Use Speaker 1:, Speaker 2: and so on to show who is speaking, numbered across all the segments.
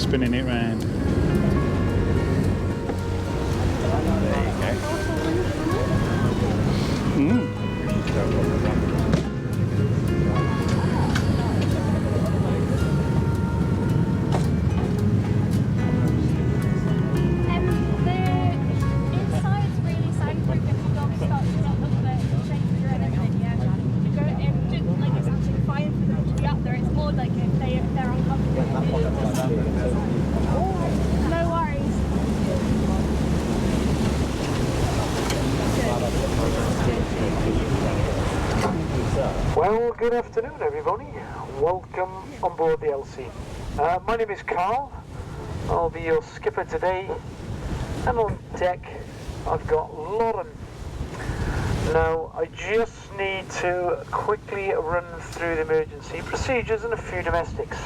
Speaker 1: spinning it round.
Speaker 2: Well, good afternoon everybody. Welcome on board the LC. My name is Carl. I'll be your skipper today. And on deck I've got Lauren. Now I just need to quickly run through the emergency procedures and a few domestics.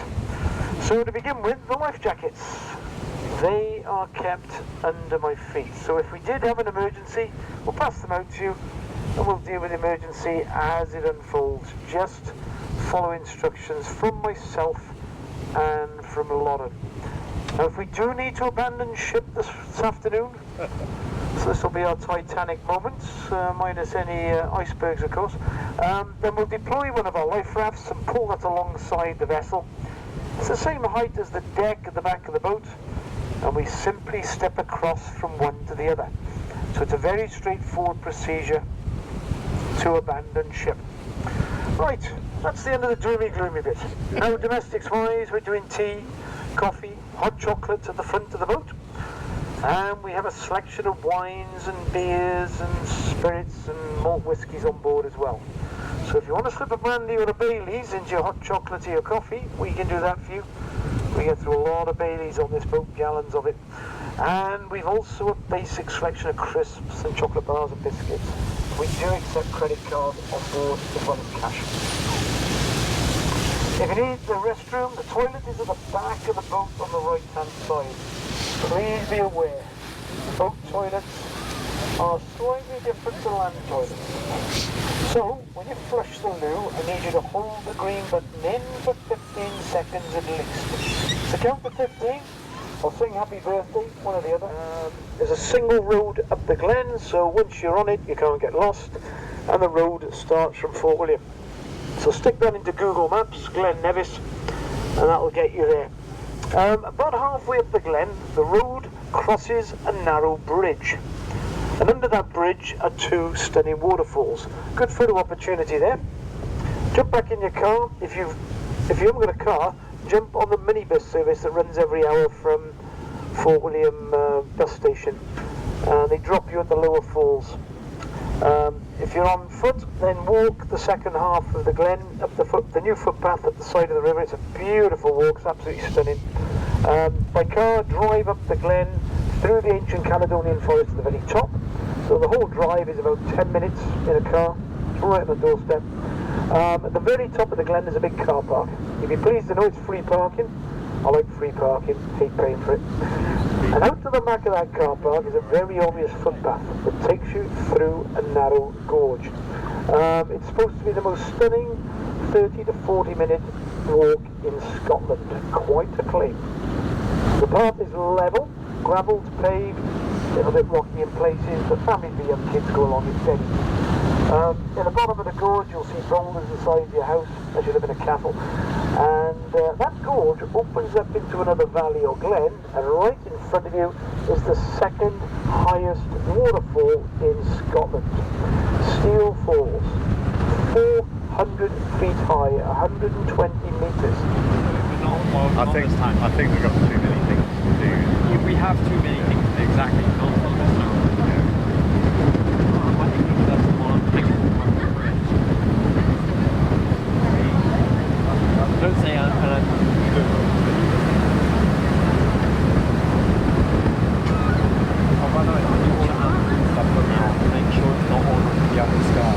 Speaker 2: So to begin with, the life jackets. They are kept under my feet. So if we did have an emergency, we'll pass them out to you and we'll deal with the emergency as it unfolds. Just follow instructions from myself and from Lauren. Now if we do need to abandon ship this afternoon, so this will be our Titanic moments, minus any icebergs of course, then we'll deploy one of our life rafts and pull that alongside the vessel. It's the same height as the deck at the back of the boat, and we simply step across from one to the other. So it's a very straightforward procedure to abandon ship. Right, that's the end of the doomy gloomy bit. Now domestics wise, we're doing tea, coffee, hot chocolate at the front of the boat, and we have a selection of wines and beers and spirits and malt whiskies on board as well. So if you want to slip a brandy or a Baileys into your hot chocolate or your coffee, we can do that for you. We get through a lot of Baileys on this boat, gallons of it. And we've also a basic selection of crisps and chocolate bars and biscuits. We do accept credit cards on board as well as cash. If you need the restroom, the toilet is at the back of the boat on the right hand side. Please be aware, boat toilets are slightly different to land toilets. So, when you flush the loo, I need you to hold the green button in for 15 seconds at least. So count to 15, or sing happy birthday, one or the other. There's a single road up the glen, so once you're on it, you can't get lost, and the road starts from Fort William. So stick that into Google Maps, Ben Nevis, and that'll get you there. About halfway up the glen, the road crosses a narrow bridge. And under that bridge are two stunning waterfalls. Good photo opportunity there. Jump back in your car. If you haven't got a car, jump on the minibus service that runs every hour from Fort William bus station. They drop you at the lower falls. If you're on foot, then walk the second half of the glen up the new footpath at the side of the river. It's a beautiful walk, it's absolutely stunning. By car, drive up the glen through the ancient Caledonian forest to the very top. So the whole drive is about 10 minutes in a car. It's right on the doorstep. At the very top of the glen is a big car park. You'll be pleased to know it's free parking. I like free parking, hate paying for it. And out to the back of that car park is a very obvious footpath that takes you through a narrow gorge. It's supposed to be the most stunning 30 to 40 minute walk in Scotland. Quite a claim. The path is level, gravelled, paved, a little bit rocky in places, but families with young kids go along, it's steady. In the bottom of the gorge you'll see boulders the size of your house as you live in a castle, and that gorge opens up into another valley or glen, and right in front of you is the second highest waterfall in Scotland. Steel Falls, 400 feet high, 120 metres.
Speaker 1: I think we've got too many things to do.
Speaker 3: We have too many things to do, exactly. Not on this time. I think that's the one thing. Don't say make sure it's not on the other sky.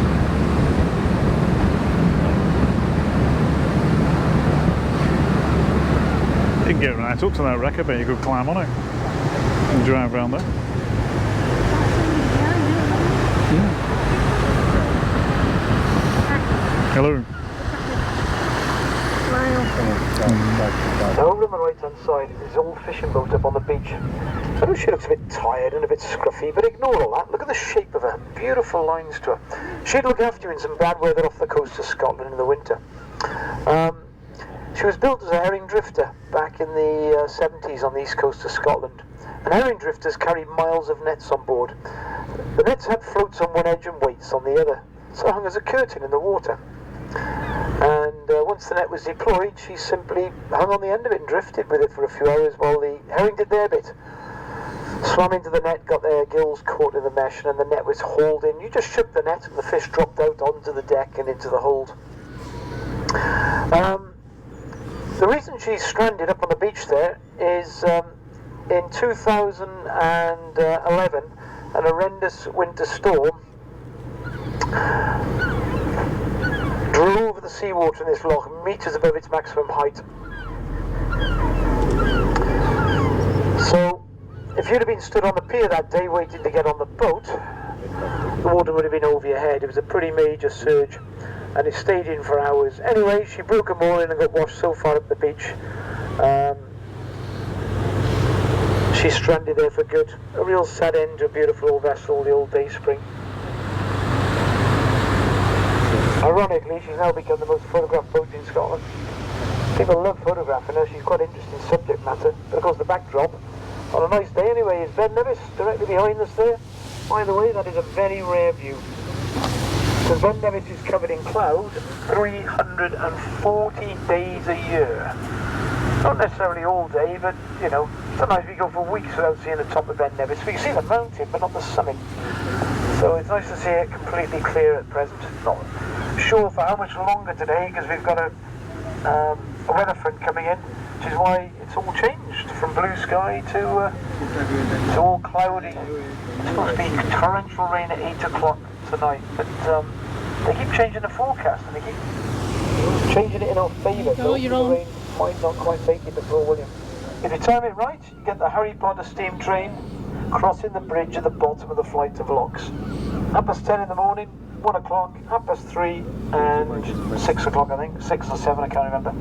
Speaker 1: You can get right up to that wreck, I bet you could climb on it and drive around there. Yeah. Hello.
Speaker 2: Now over on the right hand side is this old fishing boat up on the beach. I know she looks a bit tired and a bit scruffy, but ignore all that. Look at the shape of her. Beautiful lines to her. She'd look after you in some bad weather off the coast of Scotland in the winter. She was built as a herring drifter back in the 70s on the east coast of Scotland. And herring drifters carried miles of nets on board. The nets had floats on one edge and weights on the other, so hung as a curtain in the water. And once the net was deployed, she simply hung on the end of it and drifted with it for a few hours while the herring did their bit. Swam into the net, got their gills caught in the mesh, and then the net was hauled in. You just shook the net and the fish dropped out onto the deck and into the hold. The reason she's stranded up on the beach there is in 2011, an horrendous winter storm drove the seawater in this loch meters above its maximum height. So, if you'd have been stood on the pier that day waiting to get on the boat, the water would have been over your head. It was a pretty major surge, and it stayed in for hours. Anyway, she broke a mooring and got washed so far up the beach. She's stranded there for good. A real sad end to a beautiful old vessel, the old Dayspring. Ironically, she's now become the most photographed boat in Scotland. People love photographing her. She's quite interesting subject matter. But of course the backdrop, on a nice day anyway, is Ben Nevis, directly behind us there. By the way, that is a very rare view. Because Ben Nevis is covered in cloud 340 days a year. Not necessarily all day, but, you know, sometimes we go for weeks without seeing the top of Ben Nevis. We can see the mountain, but not the summit. So it's nice to see it completely clear at present. Not sure for how much longer today, because we've got a weather front coming in, which is why it's all changed from blue sky to all cloudy. It's supposed to be torrential rain at 8 o'clock tonight, but they keep changing the forecast and they keep changing it in our favour. So the rain might not quite make it before William. If you time it right, you get the Harry Potter steam train crossing the bridge at the bottom of the flight of locks. 10:30 in the morning, 1 o'clock, 3:30 and 6 o'clock I think, 6 or 7 I can't remember.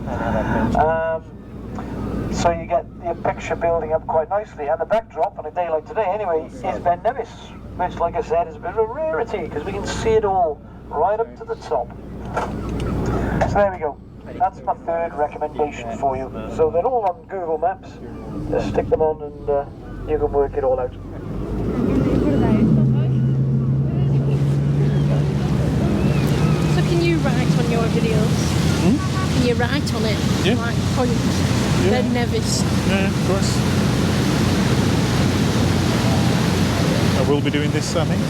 Speaker 2: So you get the picture building up quite nicely, and the backdrop on a day like today anyway is Ben Nevis, which like I said is a bit of a rarity because we can see it all right up to the top. So there we go. That's my third recommendation for you. So they're all on Google Maps. Just stick them on and you can work it all out.
Speaker 4: So can you write on your videos?
Speaker 1: Hmm?
Speaker 4: Can you write on it?
Speaker 1: Yeah.
Speaker 4: Like points?
Speaker 1: Yeah.
Speaker 4: Ben Nevis.
Speaker 1: Yeah, of course. I will be doing this, I think.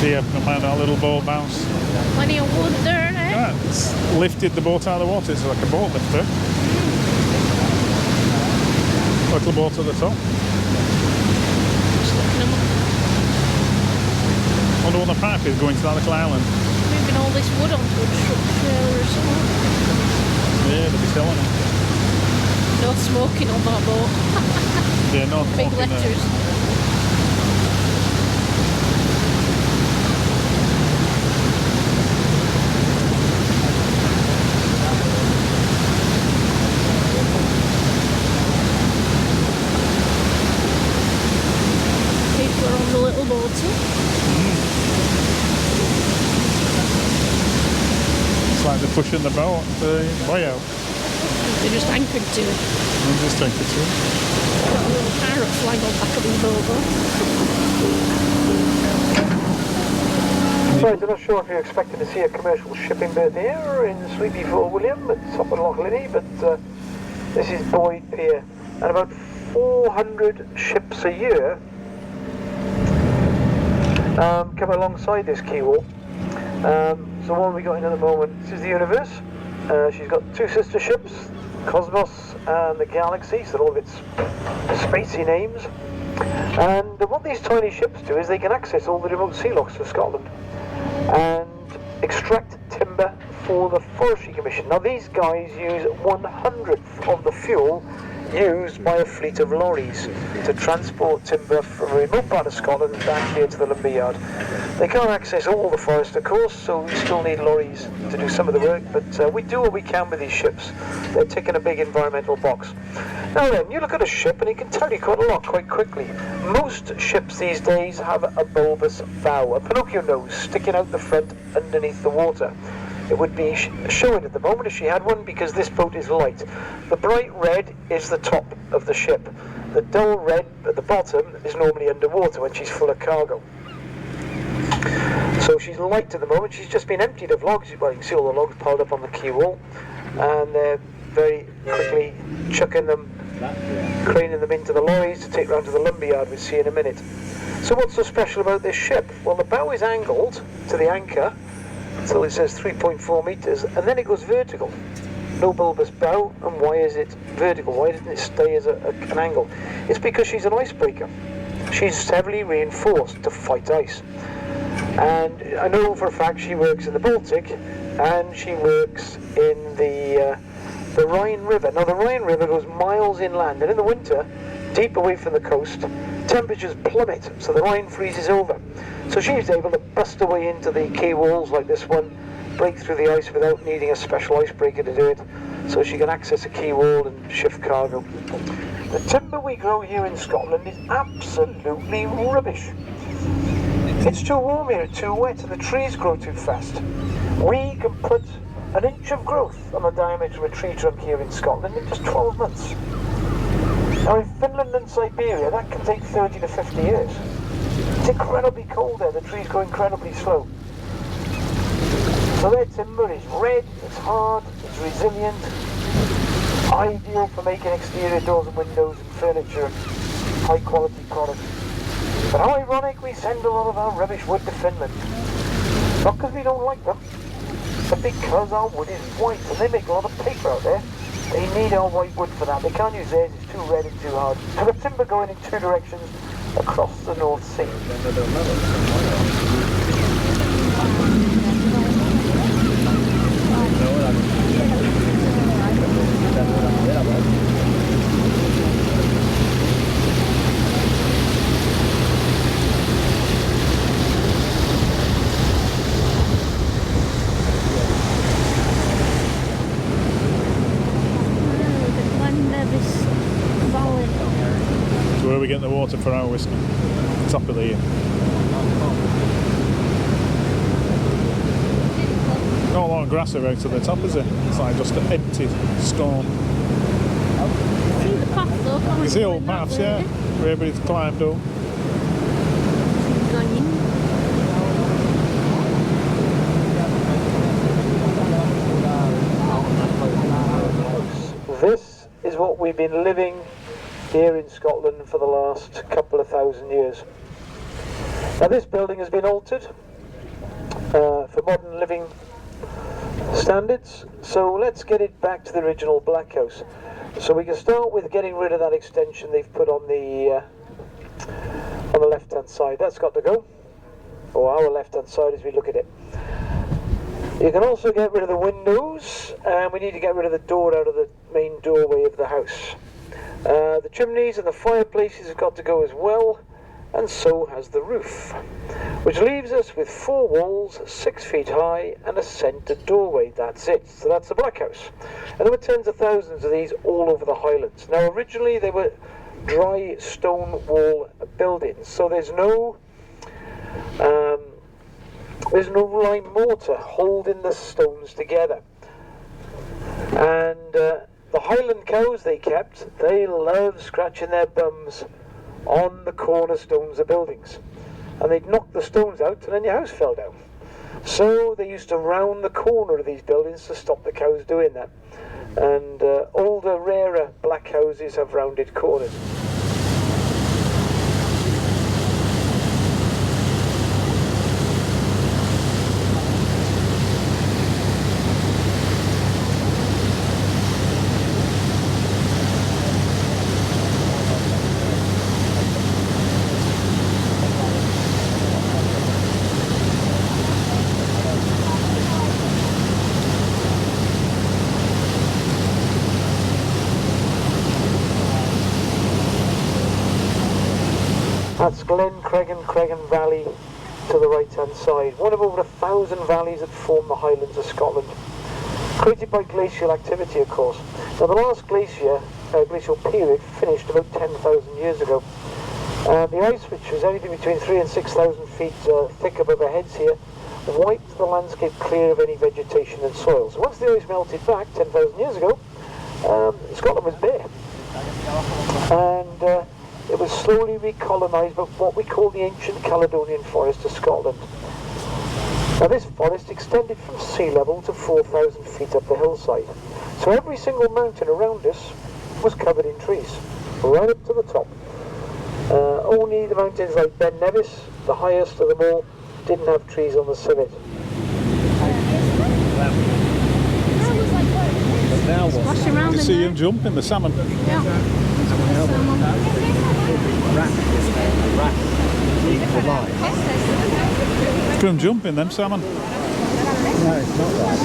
Speaker 1: See, I've come out our little boat bounce.
Speaker 4: Plenty of wood there, eh?
Speaker 1: Yeah, it's lifted the boat out of the water. It's like a boat lifter. Little boat at the top.
Speaker 4: Just looking them up.
Speaker 1: I wonder what the pipe is going to that little island.
Speaker 4: Moving all this wood onto a truck trailer or something.
Speaker 1: Yeah, they'll be selling it.
Speaker 4: No smoking on that boat.
Speaker 1: Yeah, no
Speaker 4: Big
Speaker 1: smoking there.
Speaker 4: letters. People are on the little boat.
Speaker 1: It's like they're pushing the boat, the veiw.
Speaker 4: They're just anchored to it.
Speaker 1: I'm just taking it to.
Speaker 4: Got a little pirate flag on the back of the boat though.
Speaker 2: Right, I'm not sure if you're expecting to see a commercial shipping berth here in sleepy Fort William at top of Loch Linnhe, but this is Boyd Pier, and about 400 ships a year come alongside this quay wall. So what have we got in at the moment? This is the Universe. She's got two sister ships, Cosmos and the Galaxy, so they're all of its spacey names. And what these tiny ships do is they can access all the remote sea lochs of Scotland and extract timber for the Forestry Commission. Now these guys use 1/100th of the fuel used by a fleet of lorries to transport timber from a remote part of Scotland back here to the lumber yard. They can't access all the forest, of course, so we still need lorries to do some of the work, but we do what we can with these ships. They're ticking a big environmental box. Now then, you look at a ship and it can tell you quite a lot quite quickly. Most ships these days have a bulbous bow, a Pinocchio nose sticking out the front underneath the water. It would be showing at the moment if she had one, because this boat is light. The bright red is the top of the ship. The dull red at the bottom is normally underwater when she's full of cargo. So she's light at the moment. She's just been emptied of logs. Well, you can see all the logs piled up on the quay wall, and they're very quickly chucking them, craning them into the lorries to take round to the lumber yard, we'll see in a minute. So what's so special about this ship? Well, the bow is angled to the anchor, so it says 3.4 metres, and then it goes vertical. No bulbous bow. And why is it vertical? Why doesn't it stay as an angle? It's because she's an icebreaker. She's heavily reinforced to fight ice. And I know for a fact she works in the Baltic, and she works in the Rhine River. Now the Rhine River goes miles inland, and in the winter, deep away from the coast, temperatures plummet, so the Rhine freezes over. So she's able to bust her way into the quay walls like this one, break through the ice without needing a special icebreaker to do it, so she can access a quay wall and shift cargo. The timber we grow here in Scotland is absolutely rubbish. It's too warm here, too wet, and the trees grow too fast. We can put an inch of growth on the diameter of a tree trunk here in Scotland in just 12 months. Now in Finland and Siberia that can take 30 to 50 years. It's incredibly cold there, the trees grow incredibly slow. So their timber is red, it's hard, it's resilient, ideal for making exterior doors and windows and furniture and high quality products. But how ironic, we send a lot of our rubbish wood to Finland. Not because we don't like them, but because our wood is white, and they make a lot of paper out there. They need our white wood for that. They can't use theirs, it's too red and too hard. So the timber going in two directions across the North Sea.
Speaker 1: So where are we getting the water for our whiskey? Top of the year. Not a lot of grass around to the top, is it? It's like just an empty storm.
Speaker 4: See the path though, can't
Speaker 1: You
Speaker 4: we?
Speaker 1: see all paths, yeah, where everybody's climbed up.
Speaker 2: This is what we've been living here in Scotland for the last couple of thousand years. Now this building has been altered for modern living standards, so let's get it back to the original Black House. So we can start with getting rid of that extension they've put on the left hand side. That's got to go, or our left hand side as we look at it. You can also get rid of the windows, and we need to get rid of the door out of the main doorway of the house. The chimneys and the fireplaces have got to go as well, and so has the roof, which leaves us with 4 walls 6 feet high and a centre doorway. That's it. So that's the Black House. And there were tens of thousands of these all over the Highlands. Now originally they were dry stone wall buildings, so there's no lime mortar holding the stones together. And the Highland cows they kept, they love scratching their bums on the cornerstones of buildings. And they'd knock the stones out and then your house fell down. So they used to round the corner of these buildings to stop the cows doing that. And older, rarer black houses have rounded corners. That's Glen Cregan Valley to the right hand side. One of over 1,000 valleys that form the Highlands of Scotland. Created by glacial activity, of course. Now the last glacial period finished about 10,000 years ago. The ice, which was anything between 3,000 and 6,000 feet thick above our heads here, wiped the landscape clear of any vegetation and soil. So once the ice melted back 10,000 years ago, Scotland was bare. And it was slowly recolonised by what we call the ancient Caledonian Forest of Scotland. Now this forest extended from sea level to 4,000 feet up the hillside. So every single mountain around us was covered in trees, right up to the top. Only the mountains like Ben Nevis, the highest of them all, didn't have trees on the summit.
Speaker 3: Now what?
Speaker 4: Splash around
Speaker 1: You
Speaker 4: in
Speaker 1: see
Speaker 4: there.
Speaker 1: him jumping, the salmon.
Speaker 4: Yeah.
Speaker 1: Look at him jumping, them salmon.
Speaker 3: No, it's not that.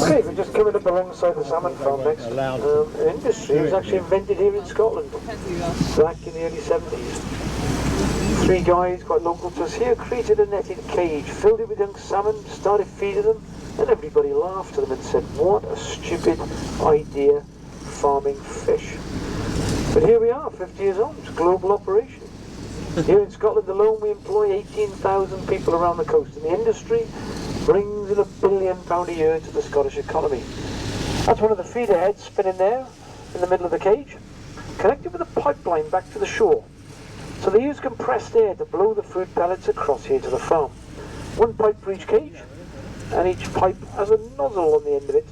Speaker 2: Okay, we're just coming up alongside the salmon farm next. An industry was actually invented here in Scotland back in the early 70s. 3 guys, quite local to us here, created a netted cage, filled it with young salmon, started feeding them, and everybody laughed at them and said, what a stupid idea, farming fish. But here we are, 50 years on, it's a global operation. Here in Scotland alone we employ 18,000 people around the coast, and the industry brings in £1 billion a year to the Scottish economy. That's one of the feeder heads spinning there in the middle of the cage, connected with a pipeline back to the shore. So they use compressed air to blow the food pellets across here to the farm. One pipe for each cage, and each pipe has a nozzle on the end of it.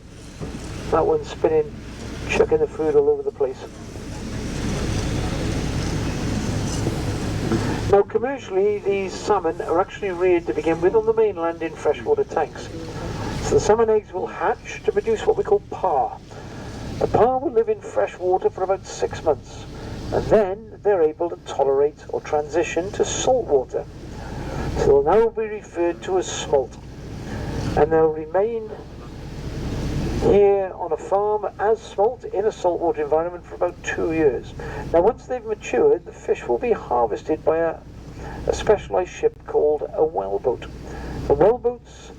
Speaker 2: That one's spinning, chucking the food all over the place. Now commercially, these salmon are actually reared to begin with on the mainland in freshwater tanks. So the salmon eggs will hatch to produce what we call parr. The parr will live in fresh water for about 6 months, and then they're able to tolerate or transition to salt water. So they'll now be referred to as smolt, and they'll remain here on a farm as smolt in a saltwater environment for about 2 years. Now once they've matured, the fish will be harvested by a specialised ship called a wellboat. The wellboats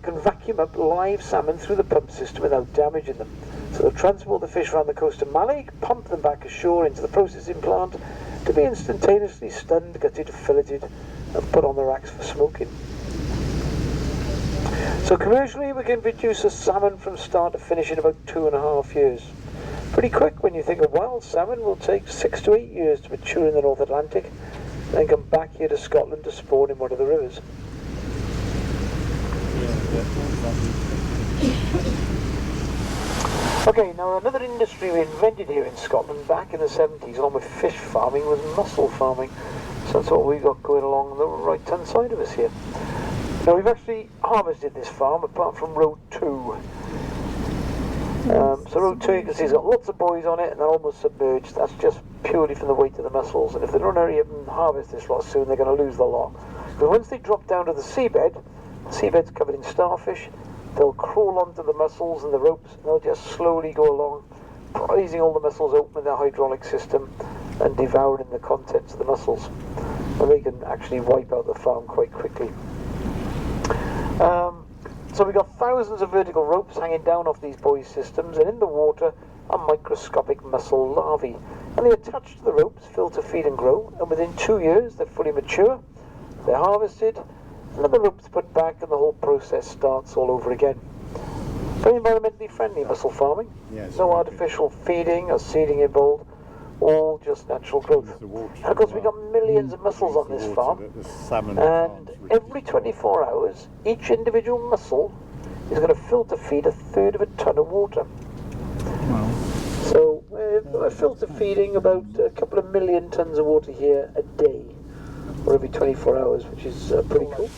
Speaker 2: can vacuum up live salmon through the pump system without damaging them. So they'll transport the fish around the coast of Malay, pump them back ashore into the processing plant to be instantaneously stunned, gutted, filleted and put on the racks for smoking. So commercially we can produce a salmon from start to finish in about 2.5 years. Pretty quick when you think a wild salmon will take 6 to 8 years to mature in the North Atlantic, then come back here to Scotland to spawn in one of the rivers. Okay, now another industry we invented here in Scotland back in the 70s along with fish farming was mussel farming. So that's what we've got going along the right hand side of us here. Now we've actually harvested this farm apart from road 2. So road 2 you can see it's got lots of buoys on it and they're almost submerged. That's just purely from the weight of the mussels, and if they don't hurry up and harvest this lot soon they're going to lose the lot. Because once they drop down to the seabed's covered in starfish, they'll crawl onto the mussels and the ropes and they'll just slowly go along, prizing all the mussels open with their hydraulic system and devouring the contents of the mussels. And they can actually wipe out the farm quite quickly. So we've got thousands of vertical ropes hanging down off these buoy systems, and in the water are microscopic mussel larvae. And they attach to the ropes, filter, feed and grow, and within 2 years they're fully mature, they're harvested, and then the ropes put back and the whole process starts all over again. Very environmentally friendly mussel farming.
Speaker 5: Yes,
Speaker 2: No artificial feeding or seeding involved, all just natural growth. And of course we've got millions of mussels on this farm, and every 24 hours each individual mussel is going to filter feed 1/3 of a tonne of water.
Speaker 1: Wow.
Speaker 2: So we're filter feeding about a couple of million tonnes of water here a day, or every 24 hours, which is pretty cool.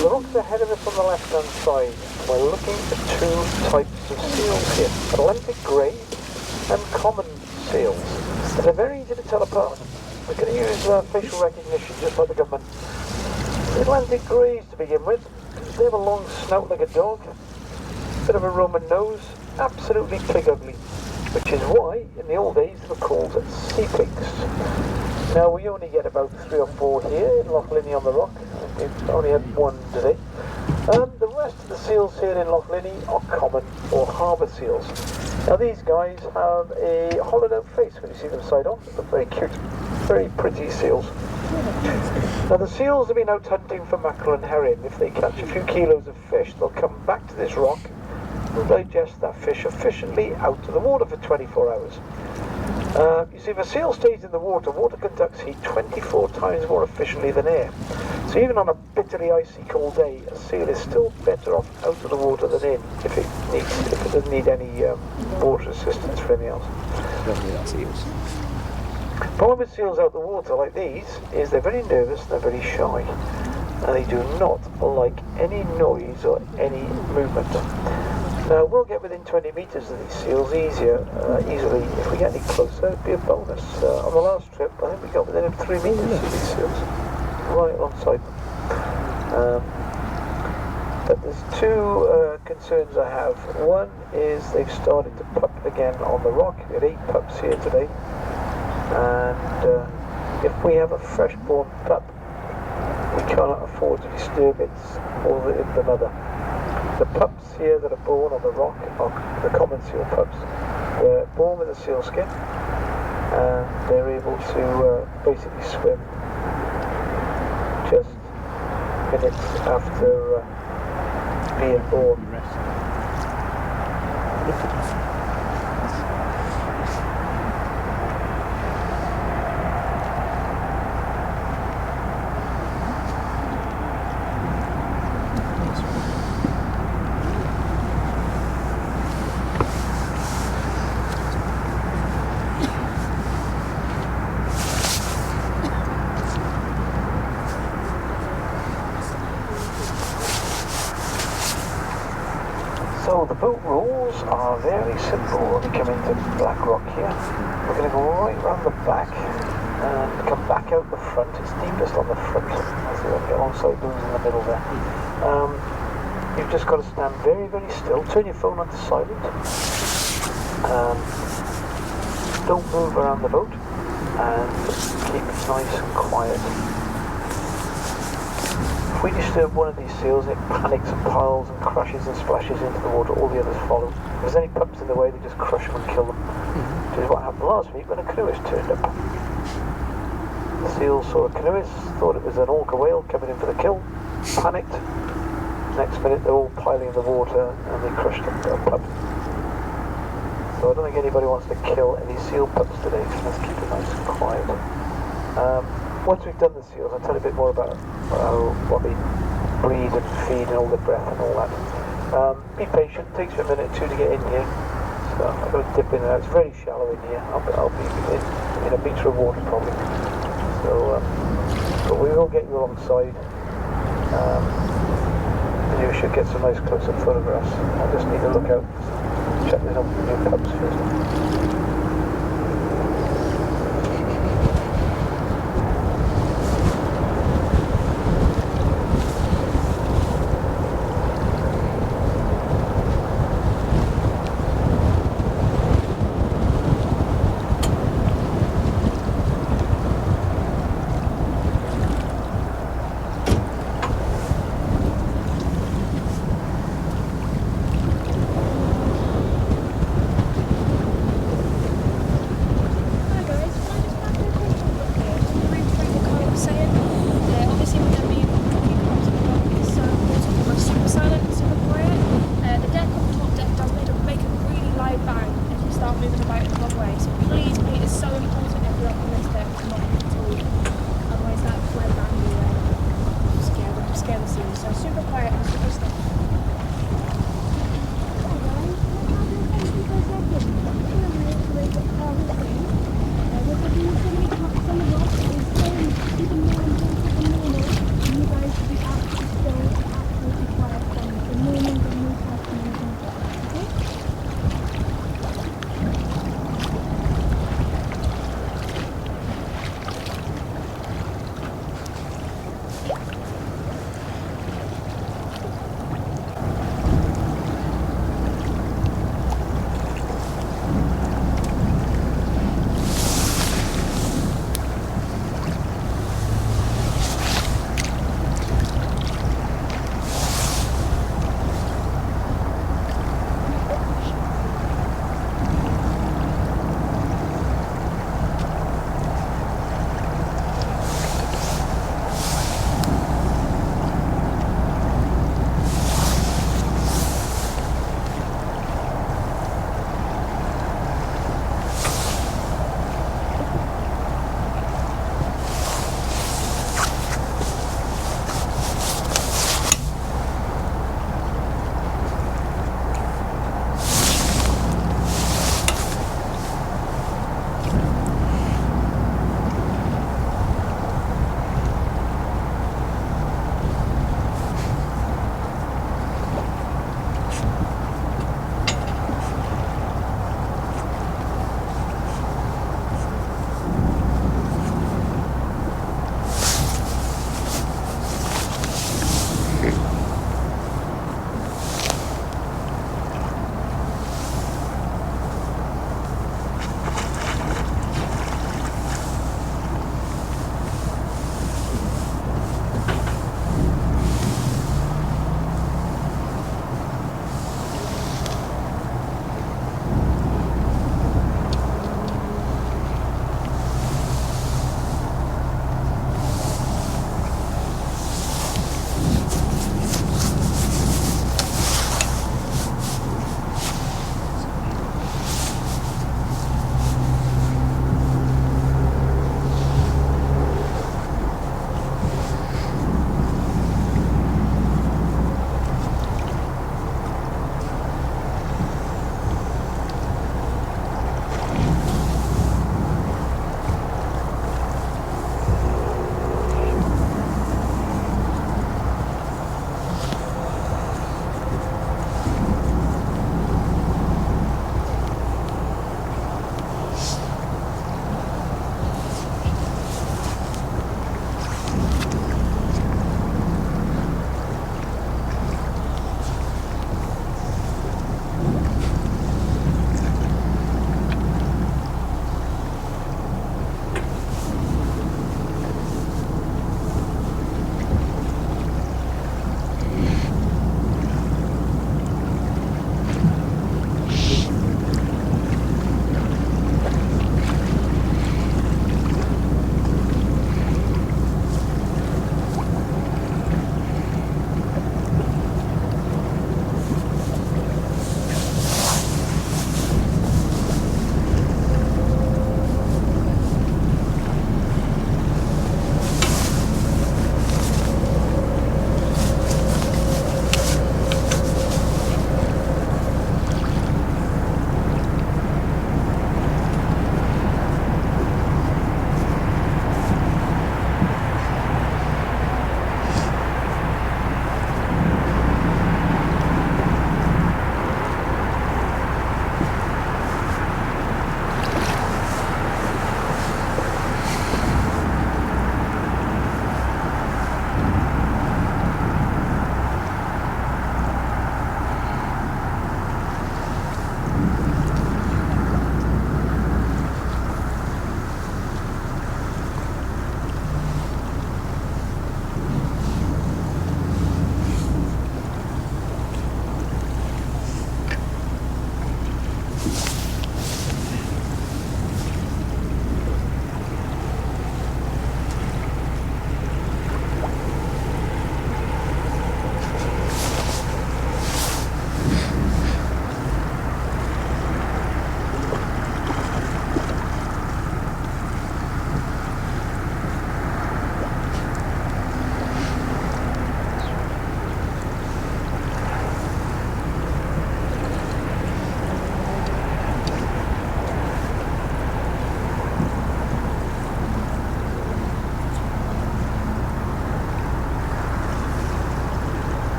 Speaker 2: The rocks ahead of us on the left hand side, we're looking at 2 types of seals here, Atlantic grey and common seals. And they're very easy to tell apart. We're going to use facial recognition just like the government. The Atlantic greys to begin with, they have a long snout like a dog, bit of a Roman nose, absolutely pig ugly, which is why in the old days they were called sea pigs. Now we only get about 3 or 4 here in Loch Linnhe on the rock. We've only had one today. The rest of the seals here in Loch Linnhe are common or harbour seals. Now these guys have a hollowed out face when you see them side on. They're very cute, very pretty seals. Now the seals have been out hunting for mackerel and herring. If they catch a few kilos of fish, they'll come back to this rock and digest that fish efficiently out of the water for 24 hours. You see, if a seal stays in the water, water conducts heat 24 times more efficiently than air. So even on a bitterly icy cold day, a seal is still better off out of the water than in if it doesn't need any water assistance for anything else. The problem with seals out the water like these is they're very nervous and they're very shy. And they do not like any noise or any movement. Now we'll get within 20 metres of these seals easily. If we get any closer, it'd be a bonus. On the last trip, I think we got within 3 metres of these seals, right alongside them. But there's two concerns I have. One is they've started to pup again on the rock. We had 8 pups here today, and if we have a fresh-born pup, we cannot afford to disturb it or the mother. The pups here that are born on the rock are the common seal pups. They're born with a seal skin and they're able to basically swim just minutes after being born. So the boat rules are very simple when we come into Black Rock here. We're going to go right round the back and come back out the front. It's deepest on the front, so we'll get alongside those in the middle there. You've just got to stand very, very still. Turn your phone onto silent. Don't move around the boat and keep it nice and quiet. If we disturb one of these seals, it panics and piles and crashes and splashes into the water, all the others follow. If there's any pups in the way, they just crush them and kill them. Which is what happened last week when a canoeist turned up. The seals saw a canoeist, thought it was an orca whale coming in for the kill, panicked. Next minute they're all piling in the water and they crushed a pup. So I don't think anybody wants to kill any seal pups today, so let's keep it nice and quiet. Once we've done the seals, I'll tell you a bit more about what they breed and feed and all the breath and all that. Be patient, it takes a minute or two to get in here. So I've got to dip in and out. It's very shallow in here. I'll be in a metre of water probably. So, but we will get you alongside. And you should get some nice close-up photographs. I just need to look out, check there's no new pups first.
Speaker 4: Moving about in the wrong way, so please, it's so important if you're up on this deck.